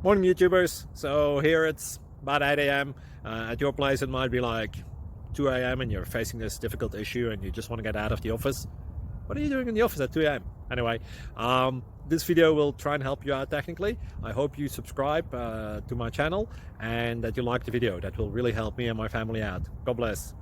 Morning YouTubers. So here it's about 8 a.m. At your place it might be like 2 a.m. and you're facing this difficult issue and you just want to get out of the office. What are you doing in the office at 2 a.m.? Anyway, this video will try and help you out technically. I hope you subscribe to my channel and that you like the video. That will really help me and my family out. God bless.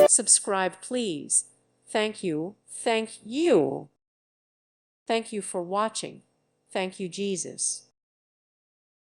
Subscribe, please. Thank you. Thank you. Thank you for watching. Thank you, Jesus.